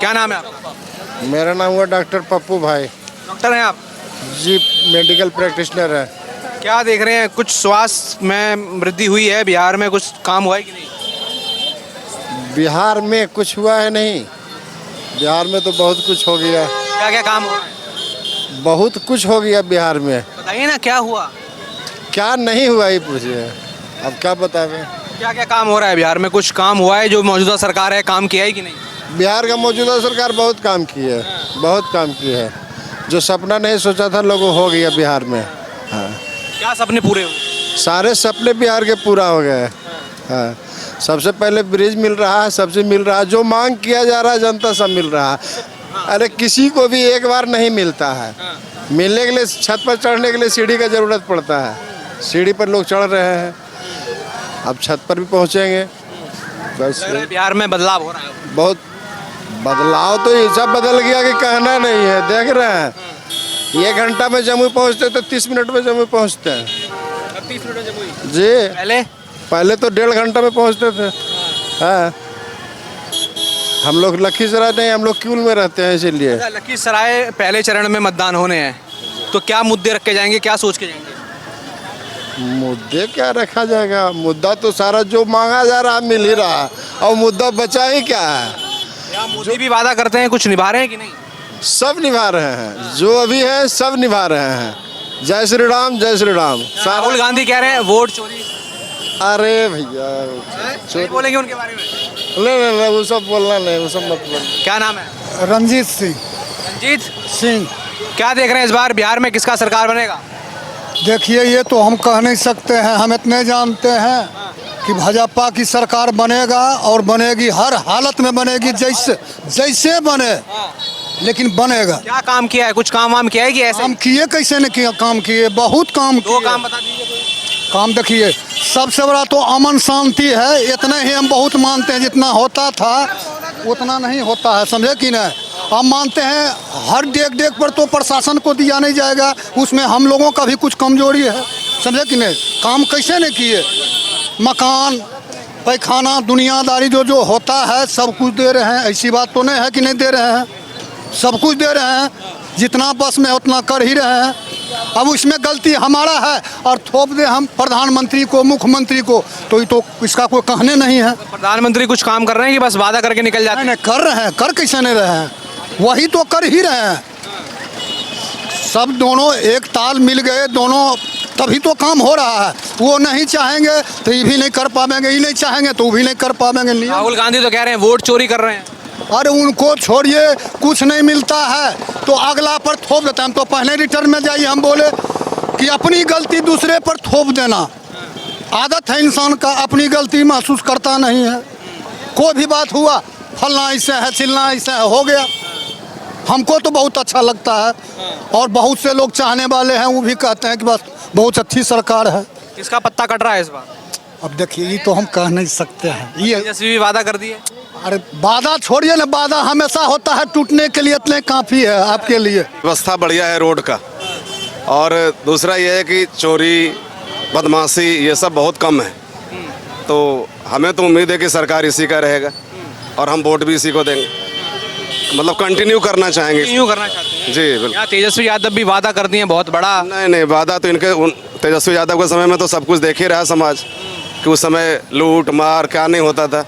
क्या नाम है आपका? मेरा नाम हुआ डॉक्टर पप्पू भाई। डॉक्टर हैं आप? जी, मेडिकल प्रैक्टिशनर है। क्या देख रहे हैं, कुछ स्वास्थ्य में वृद्धि हुई है बिहार में, कुछ काम हुआ है कि नहीं? बिहार में कुछ हुआ है नहीं, बिहार में तो बहुत कुछ हो गया, क्या क्या काम हो रहा है? बहुत कुछ हो गया बिहार में। बताइए ना क्या हुआ। क्या नहीं हुआ ही पूछिए, अब क्या बतावें। क्या क्या काम हो रहा है बिहार में? कुछ काम हुआ है जो मौजूदा सरकार है, काम किया है कि नहीं? बिहार का मौजूदा सरकार बहुत काम की है, बहुत काम की है। जो सपना नहीं सोचा था लोगों हो गया बिहार में। हाँ, क्या सपने पूरे हुए? सारे सपने बिहार के पूरा हो गए। हाँ, सबसे पहले ब्रिज मिल रहा है, सबसे मिल रहा है, जो मांग किया जा रहा है जनता सब मिल रहा है। अरे किसी को भी एक बार नहीं मिलता है, मिलने के लिए छत पर चढ़ने के लिए सीढ़ी का जरूरत पड़ता है। सीढ़ी पर लोग चढ़ रहे हैं, अब छत पर भी पहुंचेंगे। बस लग रहा है बिहार में बदलाव हो रहा है। बहुत बदलाव तो ये सब बदल गया कि कहना नहीं है। देख रहे हैं, 1 घंटा में जम्मू पहुंचते तो 30 मिनट में जम्मू पहुंचते हैं। 30 मिनट में जम्मू? जी, पहले तो 1.5 घंटा में पहुंचते थे। हाँ, हम लोग लखीसराय नहीं, हम लोग क्यूल में रहते हैं, इसीलिए। लखीसराय पहले चरण में मतदान होने हैं, तो क्या मुद्दे रख के जाएंगे, क्या सोच के जाएंगे? मुद्दे क्या रखा जाएगा, मुद्दा तो सारा जो मांगा जा रहा मिल ही रहा, और मुद्दा बचा ही क्या है। मोदी भी वादा करते हैं, कुछ निभा रहे हैं कि नहीं? सब निभा रहे हैं, जो अभी है सब निभा रहे हैं। जय श्री राम, जय श्री राम। राहुल गांधी कह रहे हैं वोट चोरी। अरे भैया, नहीं बोलेंगे उनके बारे में? नहीं, वो सब बोलना नहीं, वो सब मत बोलना। क्या नाम है? रंजीत सिंह। रंजीत सिंह। क्या देख रहे हैं इस बार बिहार में किसका सरकार बनेगा? देखिए, ये तो हम कह नहीं सकते हैं, हम इतने जानते हैं कि भाजपा की सरकार बनेगा और बनेगी, हर हालत में बनेगी, जैसे बने, लेकिन बनेगा। क्या काम किया है, कुछ काम वाम किया है कि ऐसे? काम किए, कैसे नहीं किया, काम किए, बहुत काम दो किए। काम बता दीजिए कोई। काम देखिए, सबसे बड़ा तो अमन शांति है, इतने ही हम बहुत मानते हैं। जितना होता था उतना नहीं होता है, समझे कि नहीं। हम मानते हैं हर देख पर तो प्रशासन को दिया नहीं जाएगा, उसमें हम लोगों का भी कुछ कमजोरी है, समझे कि नहीं। काम कैसे नहीं किए, मकान, पैखाना, दुनियादारी जो होता है सब कुछ दे रहे हैं। ऐसी बात तो नहीं है कि नहीं दे रहे हैं, सब कुछ दे रहे हैं, जितना बस में उतना कर ही रहे हैं। अब उसमें गलती हमारा है और थोप दे हम प्रधानमंत्री को, मुख्यमंत्री को, तो ये तो इसका कोई कहने नहीं है। प्रधानमंत्री कुछ काम कर रहे हैं कि बस वादा करके निकल जाते हैं? नहीं, कर रहे हैं, कर कैसे नहीं रहे हैं, वही तो कर ही रहे हैं। सब दोनों एक ताल मिल गए दोनों, तभी तो काम हो रहा है। वो नहीं चाहेंगे तो ये भी नहीं कर पाएंगे, ये नहीं चाहेंगे तो वो भी नहीं कर पाएंगे। राहुल गांधी तो कह रहे हैं वोट चोरी कर रहे हैं। अरे उनको छोड़िए, कुछ नहीं मिलता है तो अगला पर थोप देता है। हम तो पहले रिटर्न में जाइए, हम बोले कि अपनी गलती दूसरे पर थोप देना आदत है इंसान का, अपनी गलती महसूस करता नहीं है। कोई भी बात हुआ, फलना ऐसे है, चिलना ऐसे है, हो गया। हमको तो बहुत अच्छा लगता है और बहुत से लोग चाहने वाले हैं, वो भी कहते हैं कि बस बहुत अच्छी सरकार है। किसका पत्ता कट रहा है इस बार? अब देखिए, ये तो हम कह नहीं सकते हैं। ये तेजस्वी वादा कर दिए। अरे वादा छोड़िए ना, वादा हमेशा होता है टूटने के लिए, इतने काफ़ी है आपके लिए। व्यवस्था बढ़िया है रोड का, और दूसरा ये है कि चोरी बदमाशी ये सब बहुत कम है। तो हमें तो उम्मीद है कि सरकार इसी का रहेगा और हम वोट भी इसी को देंगे, मतलब कंटिन्यू करना चाहेंगे। यूँ करना चाहते हैं जी बिल्कुल। यहाँ तेजस्वी यादव भी वादा कर दिए बहुत बड़ा। नहीं, वादा तो इनके तेजस्वी यादव के समय में तो सब कुछ देख ही रहा समाज कि उस समय लूट मार क्या नहीं होता था,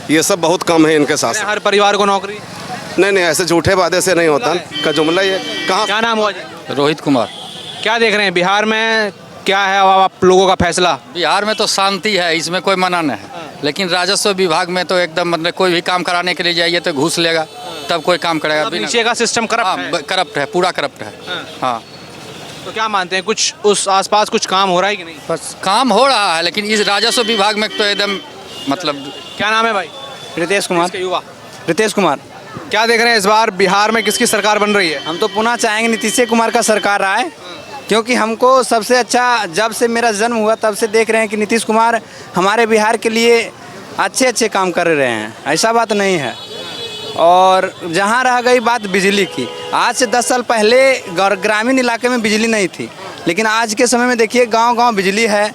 ये सब बहुत कम है इनके साथ। हर परिवार को नौकरी। नहीं, ऐसे झूठे वादे से नहीं होता का जुमला ये कहाँ। क्या नाम हुआ जी? रोहित कुमार। क्या देख रहे हैं बिहार में, क्या है अब आप लोगों का फैसला? बिहार में तो शांति है, इसमें कोई मना नहीं है, लेकिन राजस्व विभाग में तो एकदम मतलब कोई भी काम कराने के लिए जाइए तो घूस लेगा, तब कोई काम करेगा। नीचे का सिस्टम करप्ट है। करप्ट है, पूरा करप्ट है। हाँ, तो क्या मानते हैं, कुछ उस आसपास कुछ काम हो रहा है कि नहीं? बस काम हो रहा है, लेकिन इस राजस्व विभाग में तो एकदम मतलब। क्या नाम है भाई? रितेश कुमार। युवा रितेश कुमार। क्या देख रहे हैं इस बार बिहार में किसकी सरकार बन रही है? हम तो पुनः चाहेंगे नीतीश कुमार का सरकार आए, क्योंकि हमको सबसे अच्छा, जब से मेरा जन्म हुआ तब से देख रहे हैं कि नीतीश कुमार हमारे बिहार के लिए अच्छे काम कर रहे हैं, ऐसा बात नहीं है। और जहाँ रह गई बात बिजली की, आज से 10 साल पहले ग्रामीण इलाके में बिजली नहीं थी, लेकिन आज के समय में देखिए गांव-गांव बिजली है।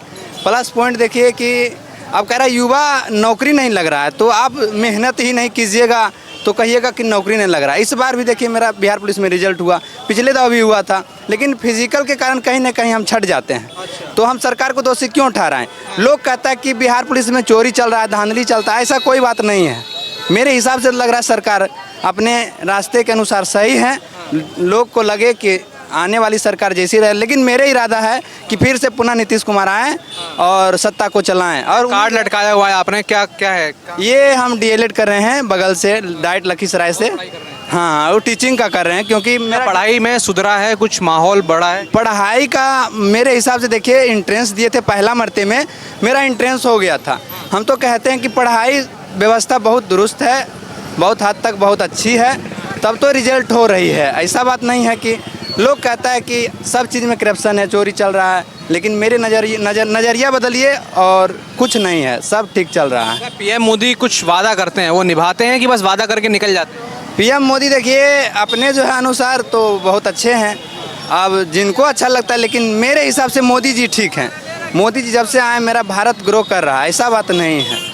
प्लस पॉइंट देखिए कि अब कह रहा है युवा नौकरी नहीं लग रहा है, तो आप मेहनत ही नहीं कीजिएगा तो कहिएगा कि नौकरी नहीं लग रहा। इस बार भी देखिए मेरा बिहार पुलिस में रिजल्ट हुआ, पिछले दफा भी हुआ था, लेकिन फिजिकल के कारण कहीं ना कहीं हम छट जाते हैं। तो हम सरकार को दोषी क्यों ठहराएं? लोग कहता है कि बिहार पुलिस में चोरी चल रहा है, धांधली चलता है, ऐसा कोई बात नहीं है। मेरे हिसाब से लग रहा है सरकार अपने रास्ते के अनुसार सही है। लोग को लगे कि आने वाली सरकार जैसी रहे, लेकिन मेरे इरादा है कि फिर से पुनः नीतीश कुमार आएँ और सत्ता को चलाएं। और कार्ड लटकाया हुआ है आपने, क्या क्या है? ये हम डीएलएड कर रहे हैं बगल से, डाइट लखीसराय से। हाँ, वो टीचिंग का कर रहे हैं, क्योंकि मेरा पढ़ाई में सुधरा है, कुछ माहौल बढ़ा है? पढ़ाई का मेरे हिसाब से देखिए एंट्रेंस दिए थे पहला मरते में, मेरा एंट्रेंस हो गया था। हम तो कहते हैं कि पढ़ाई व्यवस्था बहुत दुरुस्त है, बहुत हद तक बहुत अच्छी है, तब तो रिजल्ट हो रही है। ऐसा बात नहीं है कि लोग कहता है कि सब चीज़ में करप्शन है, चोरी चल रहा है, लेकिन मेरे नज़रिया बदलिए और कुछ नहीं है, सब ठीक चल रहा है। पीएम मोदी कुछ वादा करते हैं, वो निभाते हैं कि बस वादा करके निकल जाते हैं? पीएम मोदी देखिए अपने जो है अनुसार तो बहुत अच्छे हैं, अब जिनको अच्छा लगता है, लेकिन मेरे हिसाब से मोदी जी ठीक हैं। मोदी जी जब से आए मेरा भारत ग्रो कर रहा है, ऐसा बात नहीं है।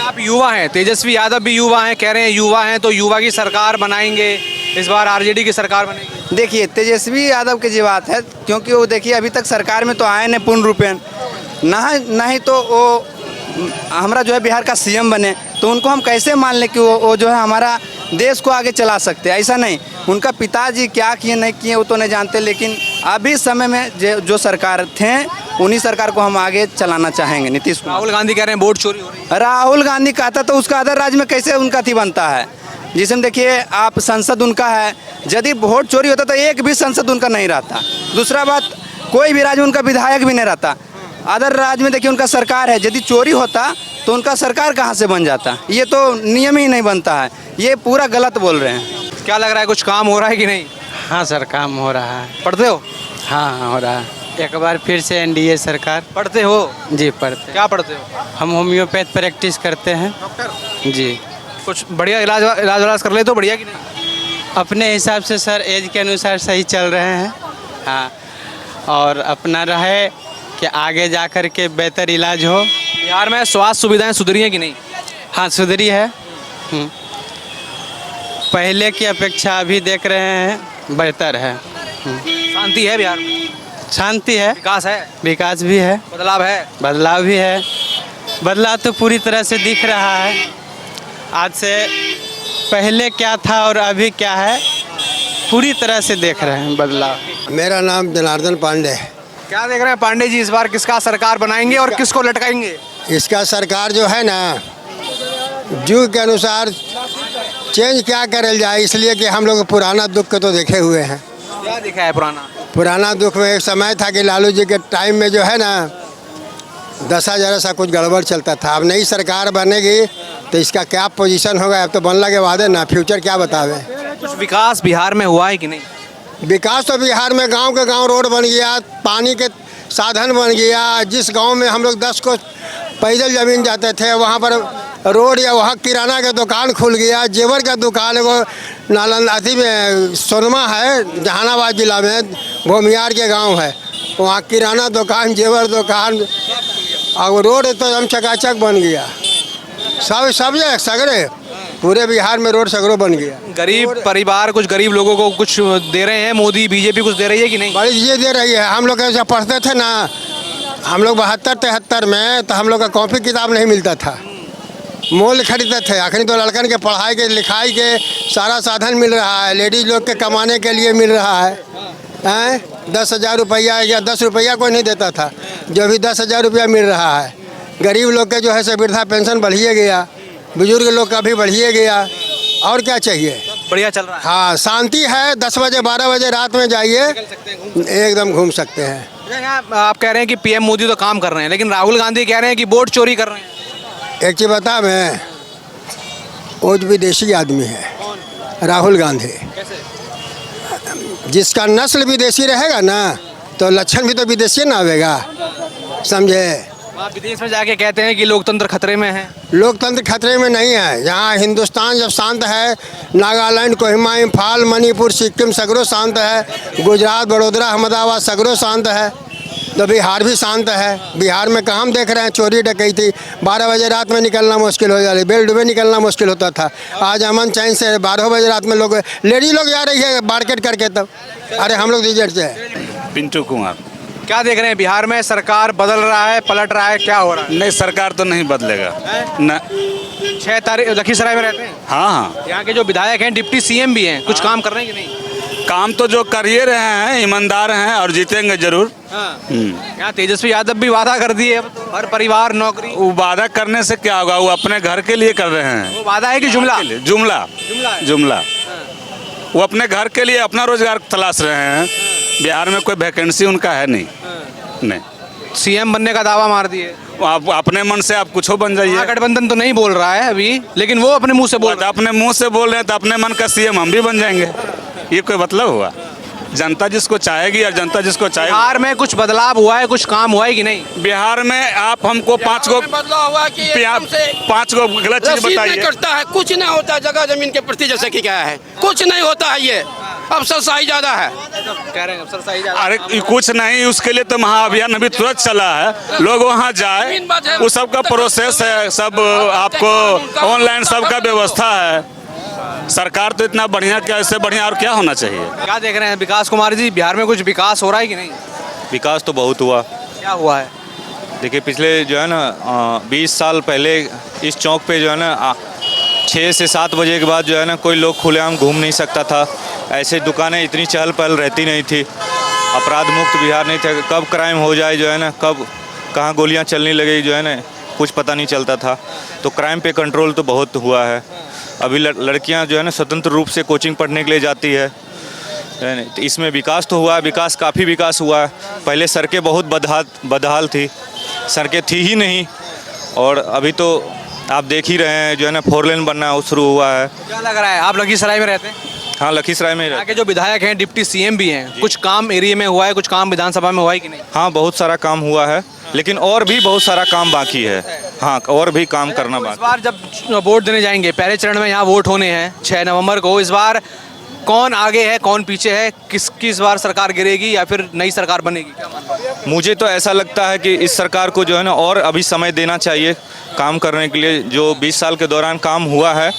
आप युवा हैं, तेजस्वी यादव भी युवा हैं, कह रहे हैं युवा हैं तो युवा की सरकार बनाएंगे, इस बार आरजेडी की सरकार बनेगी। देखिए तेजस्वी यादव की जी बात है, क्योंकि वो देखिए अभी तक सरकार में तो आए नहीं पूर्ण रूपेण, नहीं तो वो हमारा जो है बिहार का सीएम बने, तो उनको हम कैसे मान लें कि वो जो है हमारा देश को आगे चला सकते हैं? ऐसा नहीं। उनका पिताजी क्या किए नहीं किए वो तो नहीं जानते, लेकिन अभी समय में जो सरकार थे उन्हीं सरकार को हम आगे चलाना चाहेंगे। नीतीश कुमार। राहुल गांधी कह रहे हैं वोट चोरी हो रही है। राहुल गांधी कहता तो उसका अदर राज्य में कैसे उनका थी बनता है, जिसमें देखिए आप संसद उनका है, यदि वोट चोरी होता तो एक भी संसद उनका नहीं रहता। दूसरा बात, कोई भी राज्य में उनका विधायक भी नहीं रहता। अदर राज्य में देखिए उनका सरकार है, यदि चोरी होता तो उनका सरकार कहाँ से बन जाता? ये तो नियम ही नहीं बनता है, ये पूरा गलत बोल रहे हैं। क्या लग रहा है, कुछ काम हो रहा है कि नहीं? हाँ सर, काम हो रहा है। पढ़ते हो? हाँ हो रहा है। एक बार फिर से एनडीए सरकार। पढ़ते हो? जी पढ़ते। क्या पढ़ते हो? हम होम्योपैथ प्रैक्टिस करते हैं। जी। कुछ बढ़िया इलाज कर ले तो बढ़िया कि नहीं? अपने हिसाब से सर एज के अनुसार सही चल रहे हैं। हाँ, और अपना रहे कि आगे जा कर के बेहतर इलाज हो। बिहार में स्वास्थ्य सुविधाएं सुधरी हैं कि नहीं? हाँ सुधरी है। पहले की अपेक्षा अभी देख रहे हैं बेहतर है। शांति है बिहार में? शांति है, विकास है, विकास भी है, बदलाव है। बदलाव भी है। बदलाव तो पूरी तरह से दिख रहा है। आज से पहले क्या था और अभी क्या है, पूरी तरह से देख रहे हैं बदलाव। मेरा नाम जनार्दन पांडे है। क्या देख रहे हैं पांडे जी, इस बार किसका सरकार बनाएंगे और किसको लटकाएंगे? इसका सरकार जो है ना, युग के अनुसार चेंज क्या करल जाए, इसलिए कि हम लोग पुराना दुख को तो देखे हुए हैं। क्या दिखा है पुराना? पुराना दुख में एक समय था कि लालू जी के टाइम में जो है ना 10,000 ऐसा कुछ गड़बड़ चलता था। अब नई सरकार बनेगी तो इसका क्या पोजीशन होगा, अब तो बनने के बाद है ना, फ्यूचर क्या बतावे। कुछ विकास बिहार में हुआ है कि नहीं? विकास तो बिहार में गांव के गांव रोड बन गया, पानी के साधन बन गया। जिस गांव में हम लोग 10 को पैदल ज़मीन जाते थे, वहाँ पर रोड या वहाँ किराना का दुकान खुल गया, जेवर का दुकान। वो नालंदा में सोनमा है, जहानाबाद जिला में भूमियार के गांव है, वहाँ किराना दुकान, जेवर दुकान, और रोड तो एकदम चकाचक बन गया। सब सगरे पूरे बिहार में रोड सगरों बन गया। गरीब परिवार, कुछ गरीब लोगों को कुछ दे रहे हैं मोदी, बीजेपी कुछ दे रही है कि नहीं? बड़ी चीज़ें दे रही है। हम लोग जब पढ़ते थे ना, हम लोग 72-73 में, तो हम लोग का कॉपी किताब नहीं मिलता था, मोल खरीदते थे। आखिर तो लड़कन के पढ़ाई के लिखाई के सारा साधन मिल रहा है, लेडीज लोग के कमाने के लिए मिल रहा है। 10,000 रुपया या 10 रुपया कोई नहीं देता था, जो भी 10,000 रुपया मिल रहा है। गरीब लोग के जो है से वृद्धा पेंशन बढ़िए गया, बुजुर्ग लोग का भी बढ़िए गया, और क्या चाहिए। बढ़िया चल रहा है। हाँ, शांति है। 10 बजे 12 बजे रात में जाइए, एकदम घूम सकते हैं। आप कह रहे हैं कि पीएम मोदी तो काम कर रहे हैं, लेकिन राहुल गांधी कह रहे हैं कि वोट चोरी कर रहे हैं। एक चीज़ बता, मैं वो विदेशी आदमी है राहुल गांधी। जिसका नस्ल विदेशी रहेगा ना, तो लक्षण भी तो विदेशी ना आवेगा, समझे। आप विदेश में जाके कहते हैं कि लोकतंत्र खतरे में है। लोकतंत्र खतरे में नहीं है। यहाँ हिंदुस्तान जब शांत है, नागालैंड, कोहिमा, इम्फाल, मणिपुर, सिक्किम सगरों शांत है, गुजरात, बड़ोदरा, अहमदाबाद सगरों शांत है, तो बिहार भी शांत है। बिहार में कहाँ हम देख रहे हैं चोरी डकैती, 12 बजे रात में निकलना मुश्किल हो जा रही, बेल डूबे निकलना मुश्किल होता था। आज अमन चैन से 12 बजे रात में लोग लेडी लोग जा रही है मार्केट करके। तब अरे हम लोग रिजल्ट से है। पिंटू कुमार। क्या देख रहे हैं बिहार में सरकार बदल रहा है, पलट रहा है, क्या हो रहा है? नहीं, सरकार तो नहीं बदलेगा न। 6 तारीख लखीसराय में रहते हैं। हाँ हाँ, यहाँ के जो विधायक हैं डिप्टी सीएम भी हैं, कुछ काम कर रहे हैं कि नहीं? काम तो जो कर ही रहे हैं, ईमानदार हैं और जीतेंगे जरूर। यहाँ तेजस्वी यादव भी वादा कर दिए, अब तो हर परिवार नौकरी। वो वादा करने से क्या होगा, वो अपने घर के लिए कर रहे हैं। वो वादा है कि जुमला? जुमला है। जुमला। वो अपने घर के लिए अपना रोजगार तलाश रहे हैं। बिहार में कोई वैकेंसी उनका है नहीं। नहीं, सीएम बनने का दावा मार दिए। आप अपने मन से आप कुछ हो बन जाइए। महागठबंधन तो नहीं बोल रहा है अभी, लेकिन वो अपने मुंह से बोल रहा है। अपने मुंह से बोल रहे हैं तो अपने मन का सीएम हम भी बन जाएंगे। ये कोई मतलब हुआ? जनता जिसको चाहेगी और जनता जिसको चाहेगी। बिहार में कुछ बदलाव हुआ है, कुछ काम हुआ है कि नहीं? बिहार में आप हमको 5 गो बदलाव हुआ कि 5 गो गलत चीज रसीद नहीं बताइए। कटता है, कुछ नहीं होता जगह जमीन के प्रति, जैसे कि क्या है, कुछ नहीं होता है। ये अफसरशाही ज्यादा है। कह रहे हैं अफसरशाही ज्यादा। अरे कुछ नहीं, उसके लिए तो महाअभियान अभी तुरंत चला है। लोग वहाँ जाए, वो सबका प्रोसेस है, सब आपको ऑनलाइन सबका व्यवस्था है। सरकार तो इतना बढ़िया, क्या इससे बढ़िया और क्या होना चाहिए? क्या देख रहे हैं विकास कुमार जी, बिहार में कुछ विकास हो रहा है कि नहीं? विकास तो बहुत हुआ। क्या हुआ है? देखिए पिछले जो है ना 20 साल पहले इस चौक पे जो है ना 6 से 7 बजे के बाद जो है ना कोई लोग खुलेआम घूम नहीं सकता था। ऐसे दुकानें इतनी चहल पहल रहती नहीं थी, अपराध मुक्त बिहार नहीं था। कब क्राइम हो जाए जो है ना, कब कहाँ गोलियाँ चलने लगे जो है ना, कुछ पता नहीं चलता था। तो क्राइम पे कंट्रोल तो बहुत हुआ है। अभी लड़कियां जो है ना स्वतंत्र रूप से कोचिंग पढ़ने के लिए जाती है। तो इसमें विकास तो हुआ है, विकास काफ़ी विकास हुआ है। पहले सड़कें बहुत बदहाल थी, सड़कें थी ही नहीं, और अभी तो आप देख ही रहे हैं जो है ना 4 लेन बनना शुरू हुआ है। क्या लग रहा है, आप लखीसराय में रहते हैं? हाँ, लखीसराय में यहाँ के जो विधायक हैं डिप्टी सीएम भी हैं, कुछ काम एरिया में हुआ है, कुछ काम विधानसभा में हुआ है कि नहीं? हाँ, बहुत सारा काम हुआ है, लेकिन और भी बहुत सारा काम बाकी है। हाँ, और भी काम करना इस बाकी। बार जब वोट देने जाएंगे, पहले चरण में यहाँ वोट होने हैं 6 नवंबर को, इस बार कौन आगे है, कौन पीछे है, किसकी इस बार सरकार गिरेगी या फिर नई सरकार बनेगी, क्या मानते हैं? मुझे तो ऐसा लगता है कि इस सरकार को जो है ना और अभी समय देना चाहिए काम करने के लिए। जो 20 साल के दौरान काम हुआ है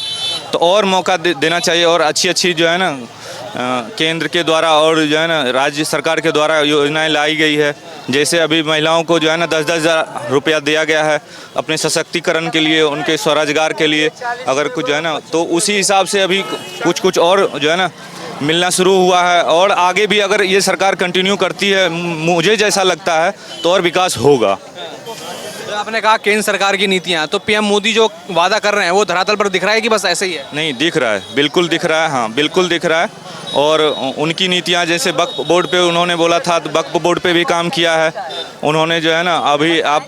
तो और मौका देना चाहिए, और अच्छी जो है ना केंद्र के द्वारा और जो है ना राज्य सरकार के द्वारा योजनाएं लाई गई है। जैसे अभी महिलाओं को जो है ना 10-10 हज़ार रुपया दिया गया है अपने सशक्तिकरण के लिए, उनके स्वरोजगार के लिए। अगर कुछ जो है ना, तो उसी हिसाब से अभी कुछ और जो है ना मिलना शुरू हुआ है। और आगे भी अगर ये सरकार कंटिन्यू करती है, मुझे जैसा लगता है, तो और विकास होगा। तो आपने कहा केंद्र सरकार की नीतियाँ, तो पीएम मोदी जो वादा कर रहे हैं वो धरातल पर दिख रहा है कि बस ऐसे ही है? नहीं, दिख रहा है, बिल्कुल दिख रहा है। हाँ, बिल्कुल दिख रहा है। और उनकी नीतियाँ, जैसे वक्फ बोर्ड पे उन्होंने बोला था, तो वक्फ बोर्ड पे भी काम किया है उन्होंने जो है ना। अभी आप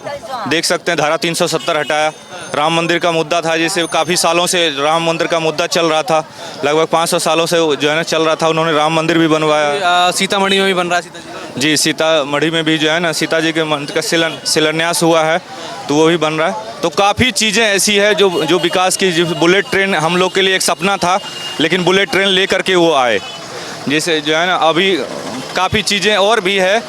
देख सकते हैं धारा 370 हटाया। राम मंदिर का मुद्दा था, जैसे काफ़ी सालों से राम मंदिर का मुद्दा चल रहा था, लगभग 500 सालों से जो है ना चल रहा था। उन्होंने राम मंदिर भी बनवाया। सीतामढ़ी में भी बन रहा है, सीताजी जी, सीतामढ़ी में भी जो है ना सीता जी के मंदिर का शिलान्यास हुआ है, तो वो भी बन रहा है। तो काफ़ी चीज़ें ऐसी है जो विकास की, जो बुलेट ट्रेन हम लोग के लिए एक सपना था, लेकिन बुलेट ट्रेन ले करके वो आए। जैसे जो है ना अभी काफ़ी चीज़ें और भी है,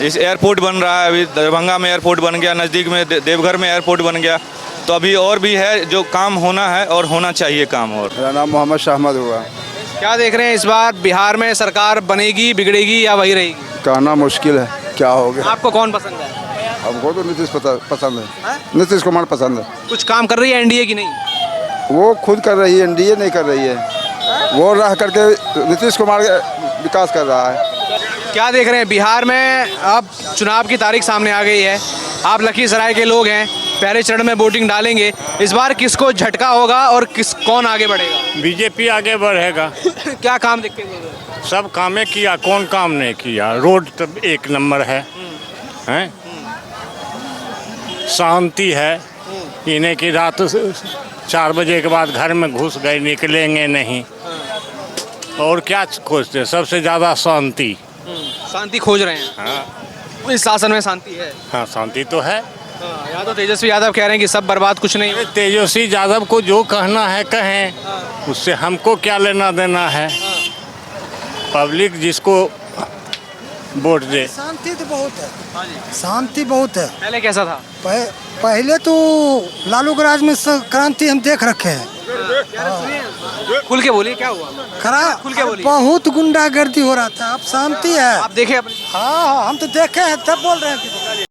जैसे एयरपोर्ट बन रहा है, अभी दरभंगा में एयरपोर्ट बन गया, नज़दीक में देवघर में एयरपोर्ट बन गया। तो अभी और भी है जो काम होना है और होना चाहिए काम। और मेरा नाम मोहम्मद शाहमद हुआ। क्या देख रहे हैं इस बार बिहार में सरकार बनेगी, बिगड़ेगी या वही रहेगी? कहना मुश्किल है क्या होगा। आपको कौन पसंद है? हमको तो नीतीश पसंद है, नीतीश कुमार पसंद है। कुछ काम कर रही है एनडीए की नहीं? वो खुद कर रही है, एनडीए नहीं कर रही है। वो रह करके नीतीश कुमार विकास कर रहा है। क्या देख रहे हैं बिहार में अब चुनाव की तारीख सामने आ गई है, आप लखीसराय के लोग हैं, पहले चरण में वोटिंग डालेंगे, इस बार किसको झटका होगा और कौन आगे बढ़ेगा? बीजेपी आगे बढ़ेगा। क्या काम दिख के? सब कामें किया, कौन काम नहीं किया? रोड तो 1 नंबर है, हैं? शांति है, इन्हें की रात 4 बजे के बाद घर में घुस गए, निकलेंगे नहीं। और क्या खोजते? सबसे ज़्यादा शांति। शांति खोज रहे हैं। हाँ, इस शासन में शांति है। हाँ, शांति तो है। या तो तेजस्वी यादव कह रहे हैं कि सब बर्बाद, कुछ नहीं। तेजस्वी यादव को जो कहना है कहें, उससे हमको क्या लेना देना है। पब्लिक जिसको वोट दे। शांति तो बहुत है, शांति बहुत है। पहले कैसा था? पहले तो लालू के राज में क्रांति हम देख रखे हैं। खुल के बोलिए, क्या हुआ? खुल के बोलिए। बहुत गुंडागर्दी हो रहा था, अब शांति है। आप देखे अपने? हाँ हम तो देखे हैं तब बोल रहे हैं।